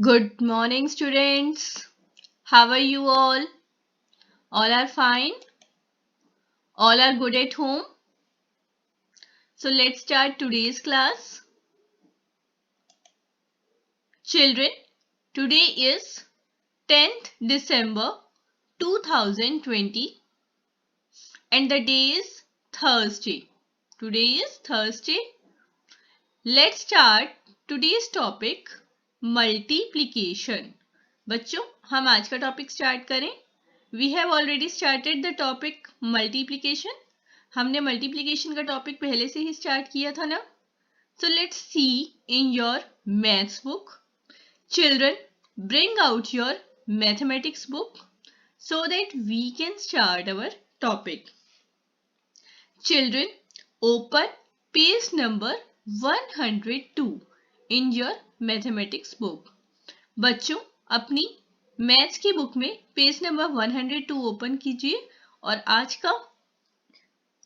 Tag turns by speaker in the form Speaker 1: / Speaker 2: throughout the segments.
Speaker 1: Good morning, students. How are you all? All are fine? All are good at home? So let's start today's class. Children, today is 10th December 2020 and the day is Thursday. Today is Thursday. Let's start today's topic multiplication. बच्चों हम आज का topic start करें. We have already started the topic multiplication. हमने multiplication का topic पहले से ही स्टार्ट किया था ना. So let's see in your maths book. Children, bring out your mathematics book so that we can start our topic. Children, open page number 102 in your mathematics book. बच्चों अपनी maths की book में page number 102 open कीजिए और आज का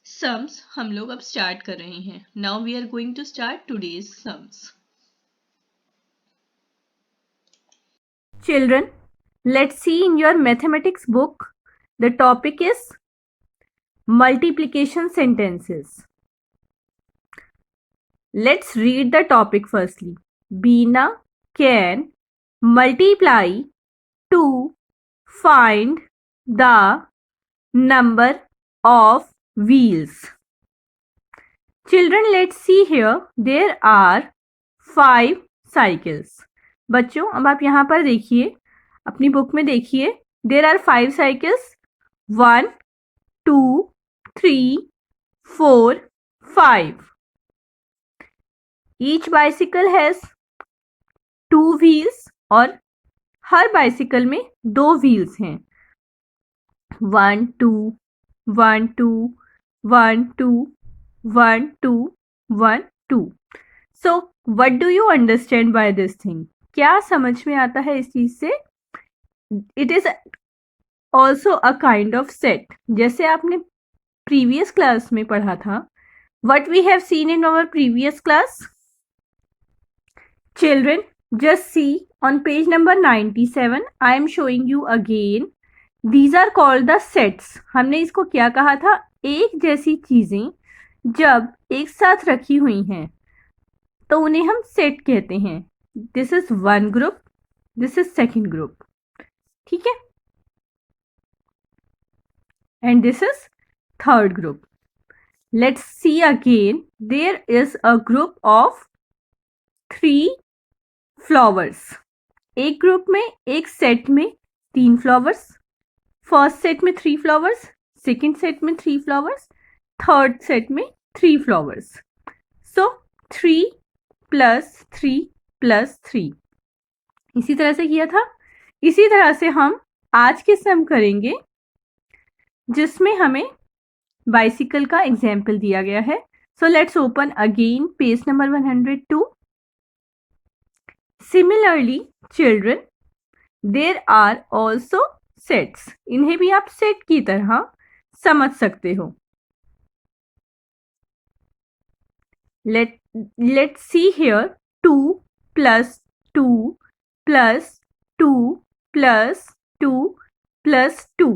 Speaker 1: sums हम लोग अब स्टार्ट कर रहे हैं. Now we are going to start today's sums.
Speaker 2: Children, let's see in your mathematics book. The topic is multiplication sentences. Let's read the topic firstly. Beena can multiply to find the number of wheels. Children, let's see here. There are 5 cycles. बच्चों अब आप यहाँ पर देखिए, अपनी book में देखिए. There are 5 cycles. 1 2 3 4 5. Each bicycle has 2 wheels और हर बाइसिकल में 2 व्हील्स हैं. 1 2 1 2 1 2 1 2 1 2. So what do you understand by this thing? क्या समझ में आता है इस चीज से? It is also a kind of set. जैसे आपने प्रीवियस क्लास में पढ़ा था. What we have seen in our previous class. Children, just see on page number 97. I am showing you again. These are called the sets. हमने इसको क्या कहा था? एक जैसी चीजें जब एक साथ रखी हुई हैं तो उन्हें हम सेट कहते हैं. This is one group, this is second group. ठीक है. And this is third group. Let's see again. There is a group of 3 flowers. एक ग्रुप में, एक सेट में 3 फ्लावर्स. फर्स्ट सेट में 3 फ्लावर्स, सेकेंड सेट में 3 फ्लावर्स, थर्ड सेट में 3 flowers. सो 3 plus 3 plus 3. इसी तरह से किया था. इसी तरह से हम आज के सम करेंगे जिसमें हमें बाइसिकल का एग्जाम्पल दिया गया है. So let's open again page number 102. Similarly children, there are also sets. इन्हें भी आप सेट की तरह समझ सकते हो. Let's see here. 2 plus 2 plus 2 plus 2 plus 2.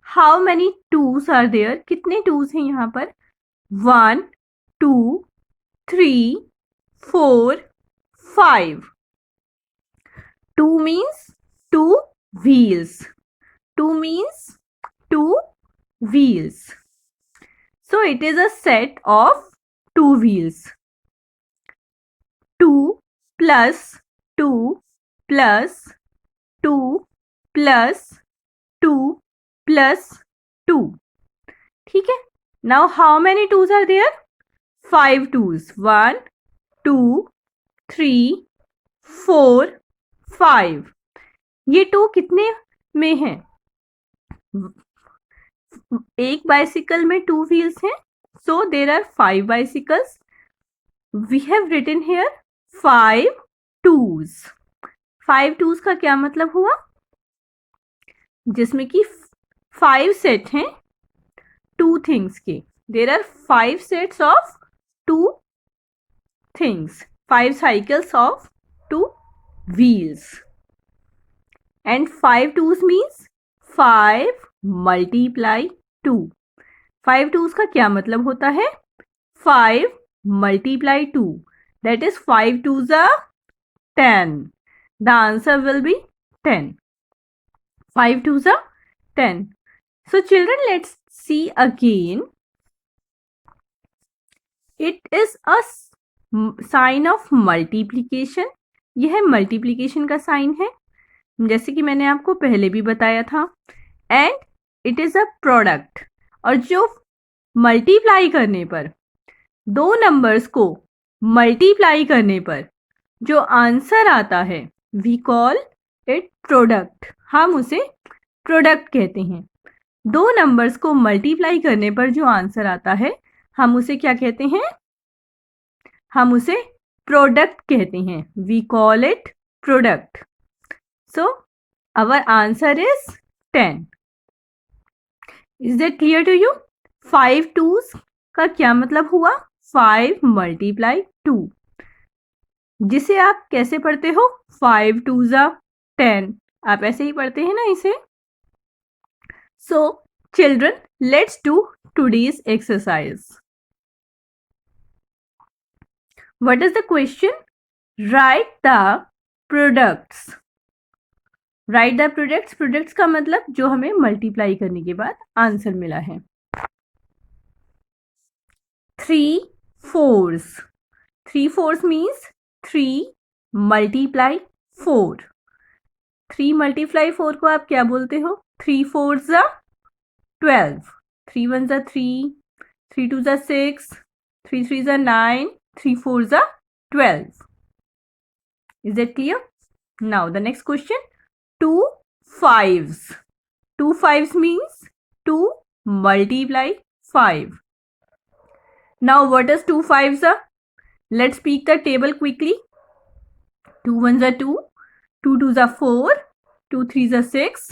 Speaker 2: How many 2s are there? कितने 2s हैं यहाँ पर? 1 2 3 4 5. 2 means 2 wheels. 2 means 2 wheels. So it is a set of 2 wheels. 2 plus 2 plus 2 plus 2 plus 2. ठीक है. Now how many 2s are there? 5 2s. 1 2 3 4 5. ये 2 कितने में हैं? एक बाइसिकल में 2 व्हील्स हैं. So there are 5 bicycles. We have written here 5 2s. 5 2s का क्या मतलब हुआ? जिसमें कि 5 सेट हैं 2 थिंग्स के. There are 5 sets of 2 things. 5 cycles of 2 wheels. And 5 twos means 5 multiply 2. 5 twos का क्या मतलब होता है? 5 multiply 2. That is 5 twos are 10. The answer will be 10. 5 twos are 10. So children, let's see again. It is a sign of multiplication. यह multiplication का sign है, जैसे कि मैंने आपको पहले भी बताया था. And it is a product. और जो मल्टीप्लाई करने पर, दो नंबर्स को मल्टीप्लाई करने पर जो आंसर आता है, वी कॉल इट प्रोडक्ट. हम उसे प्रोडक्ट कहते हैं. दो नंबर्स को मल्टीप्लाई करने पर जो आंसर आता है, हम उसे क्या कहते हैं? हम उसे प्रोडक्ट कहते हैं. We call it product. So, our answer is 10. Is that clear to you? 5 twos का क्या मतलब हुआ? 5 multiply 2. जिसे आप कैसे पढ़ते हो? 5 twos are 10. आप ऐसे ही पढ़ते हैं ना इसे? So, children, let's do today's exercise. What is the question? Write the products. Right the products. Products का मतलब जो हमें मल्टीप्लाई करने के बाद आंसर मिला है. 3 fours. 3 fours means 3 multiply 4. 3 multiply 4 को आप क्या बोलते हो? 3 fours are 12. 3 ones are 3. 3 twos are 6. 3 threes are 9. 3 fours are 12. Is that clear? Now the next question. 2 fives. 2 fives means 2 multiply 5. Now what is 2 fives are? Let's speak the table quickly. 2 ones are 2. 2 twos are 4. 2 threes are 6.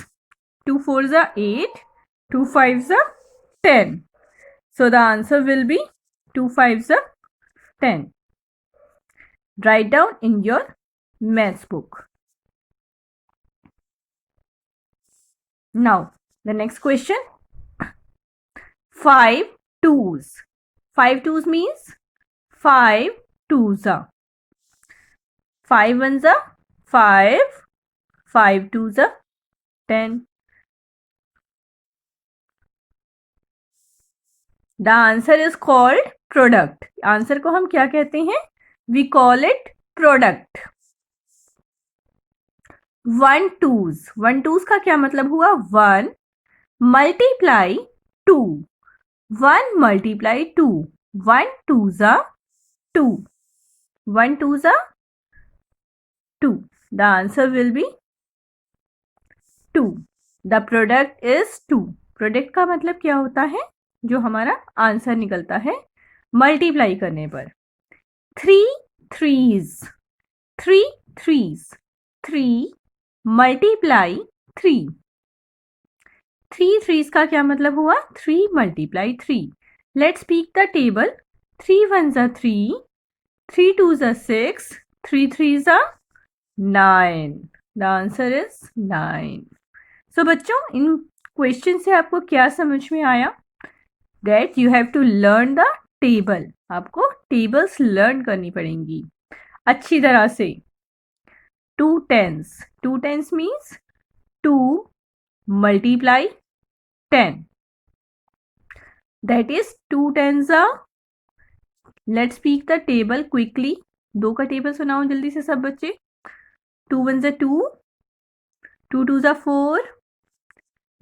Speaker 2: 2 fours are 8. 2 fives are 10. So the answer will be 2 fives are 10. Write down in your maths book. Now, the next question. 5 twos. 5 twos means 5 twos are. 5 ones are 5. 5 twos are 10. The answer is called product. Answer को हम क्या कहते हैं? We call it product. 1 twos. 1 twos का क्या मतलब हुआ? 1 multiply 2. 1 multiply 2. 1 twos are 2. 1 twos are 2. The answer will be 2. The product is 2. Product का मतलब क्या होता है? जो हमारा आंसर निकलता है मल्टीप्लाई करने पर. 3 threes. 3 threes. 3 multiply 3. 3 threes का क्या मतलब हुआ? 3 multiply 3. Let's speak the table. 3 ones are 3. 3 twos are 6. 3 threes are 9. The answer is 9. So बच्चों, इन क्वेश्चन से आपको क्या समझ में आया? That you have to learn the table. आपको टेबल्स लर्न करनी पड़ेंगी अच्छी तरह से. 2 tens. 2 tens means 2 multiply 10. That is 2 tens are. Let's speak the table quickly. 2 का टेबल सुनाओ जल्दी से सब बच्चे. 2 ones are 2. 2 twos are 4.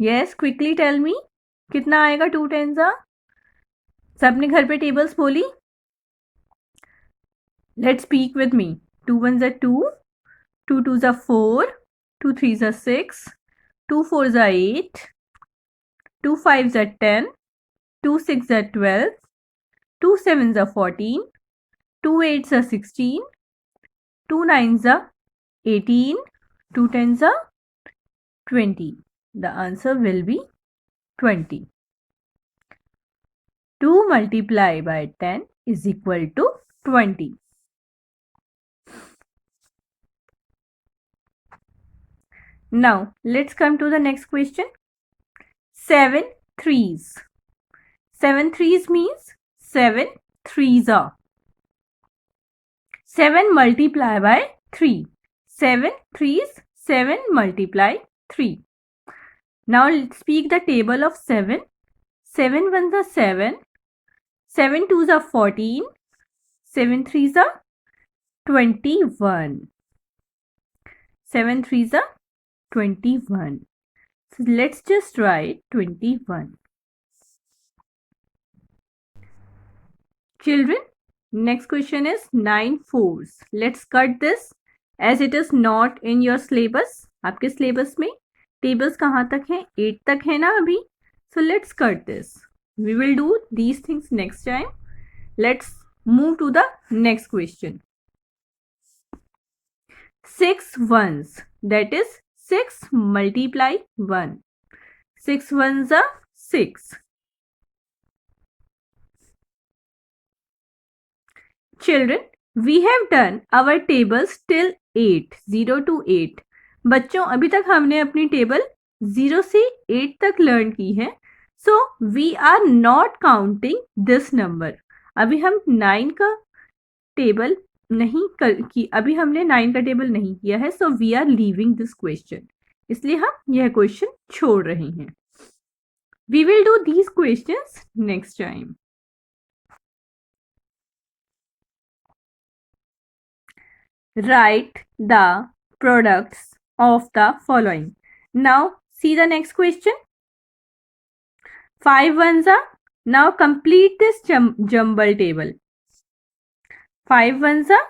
Speaker 2: Yes, quickly tell me. कितना आएगा 2 tens are? सबने घर पे टेबल्स बोली? Let's speak with me. 2 ones are 2. 2 twos are 4. 2 threes are 6. 2 fours are 8. 2 fives are 10. 2 six are 12. 2 sevens are 14. 2 eights are 16. 2 nines are 18. 2 tens are 20. The answer will be 20. 2 multiplied by 10 is equal to 20. Now, let's come to the next question. 7 threes. 7 threes means 7 threes are. 7 multiply by 3. 7 threes, 7 multiply 3. Now, let's speak the table of 7. 7 ones are 7. 7 twos are 14. 7 threes are 21. 7 threes are 21. So let's just write 21. Children, next question is 9 fours. Let's cut this as it is not in your syllabus. आपके syllabus में tables कहाँ तक हैं? 8 तक है ना अभी? So let's cut this. We will do these things next time. Let's move to the next question. 6 ones. That is 6 multiply 1. 6 ones are 6. Children, we have done our tables till 8, 0 to 8. बच्चों अभी तक हमने अपनी table 0 से 8 तक learn की है. So we are not counting this number. अभी हम 9 का टेबल अभी हमने 9 का टेबल नहीं किया है. So we are leaving this question. इसलिए हम यह क्वेश्चन छोड़ रहे हैं. We will do these questions next time. Write the products of the following. Now see the next question. 5 ones are. Now complete this jumble table. 5 ones are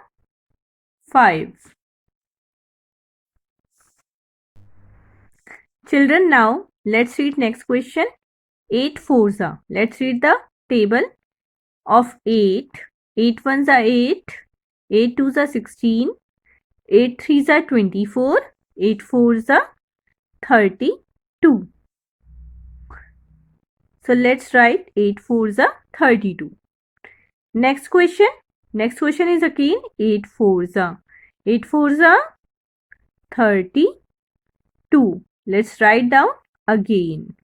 Speaker 2: 5. Children, now let's read next question. 8 fours are. Let's read the table of 8. 8 ones are 8. 8 twos are 16. 8 threes are 24. 8 fours are 32. So let's write 8 fours are 32. Next question. Next question is again 8 fours are. 8 fours are 32. Let's write down again.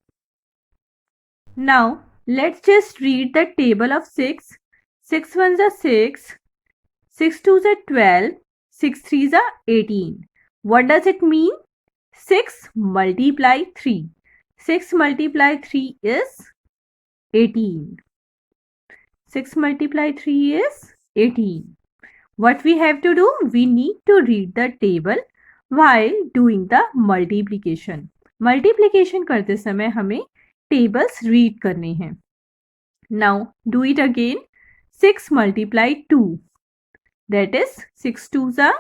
Speaker 2: Now let's just read the table of 6. 6 ones are 6. 6 twos are 12. 6 threes are 18. What does it mean? 6 multiply 3. 6 multiply 3 is 18. 6 multiply 3 is 18. What we have to do? We need to read the table while doing the multiplication. Multiplication करते समय हमें tables read करने हैं. Now do it again. 6 multiply 2. That is 6 twos are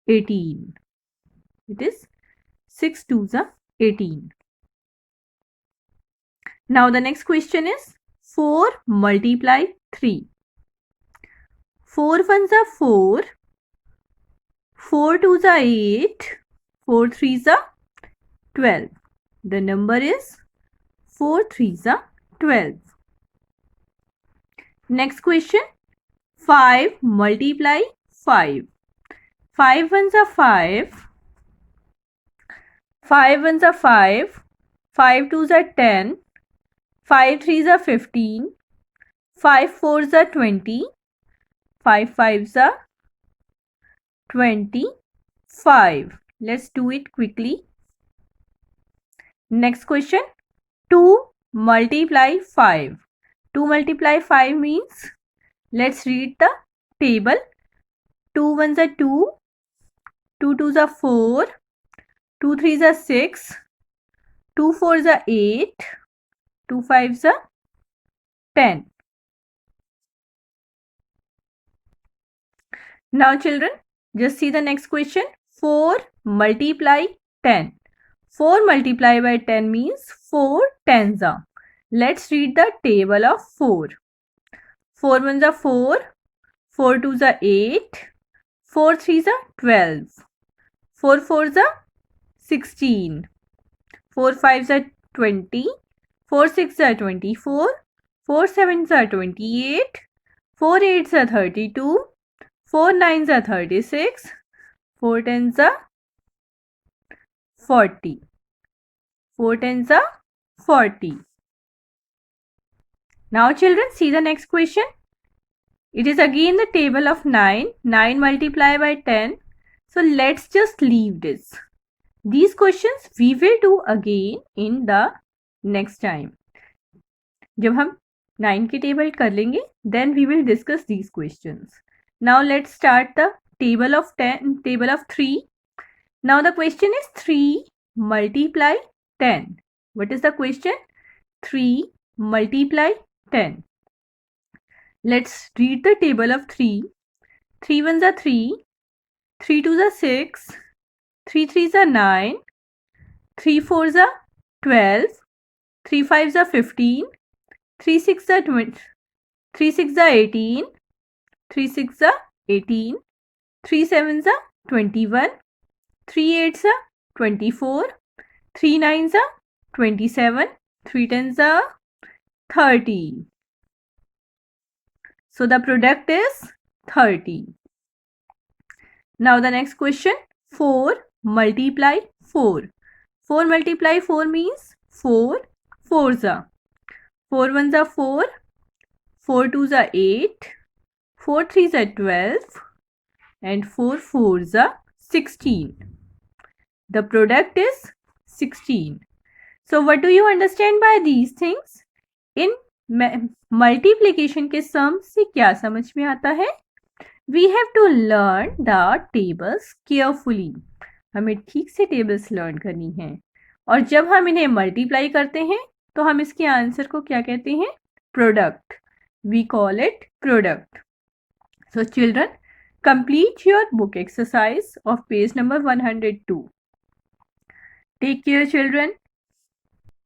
Speaker 2: 18. It is 6 twos are 18. Now the next question is 4 multiply 3. 4 ones are 4. 4 twos are 8. 4 threes are 12. The number is 4 threes are 12. Next question. 5 multiply 5. 5 ones are 5. 5 ones are 5. 5 twos are 10. 5 threes are 15. 5 fours are 20. 5 fives are 25. Let's do it quickly. Next question. 2 multiply 5. 2 multiply 5 means, let's read the table. 2 ones are 2. 2 twos are 4. 2 threes are 6. 2 fours are 8. 2 fives are 10. Now children, just see the next question. 4 multiply 10. 4 multiply by 10 means 4 tens are. Let's read the table of 4. 4 ones are 4. 4 twos are 8. 4 threes are 12. 4 fours are 16. 4 fives are 20. 4 sixes are 24. 4 sevens are 28. 4 eights are 32. 4 nines are 36. 4 tens are 40. 4 tens are 40. Now children, see the next question. It is again the table of 9. 9 multiplied by 10. So let's just leave this. These questions we will do again in the next time. जब हम 9 की table कर लेंगे, then we will discuss these questions. Now let's start the table of 3. Now the question is 3 multiply 10. What is the question? 3 multiply 10. Let's read the table of 3. 3 ones are 3, 3 twos are 6, 3 threes are 9, 3 fours are 12, 3 fives are 15, 3 six are 20, 3 six are 18, 3 six are 18, 3 sevens are 21, 3 eights are 24, 3 nines are 27, 3 tens are 30. So the product is 30. Now the next question, 4 multiply 4. 4 multiply 4 means 4 fours are. 4 ones are 4, 4 twos are 8, 4 threes are 12 and 4 fours are 16. The product is 16. So what do you understand by these things? In multiplication के sum से क्या समझ में आता है? We have to learn the tables carefully. हमें ठीक से tables learn करनी है और जब हम इन्हें multiply करते हैं तो हम इसके आंसर को क्या कहते हैं? Product. We call it product. So children, complete your book exercise of page number 102. Take care children.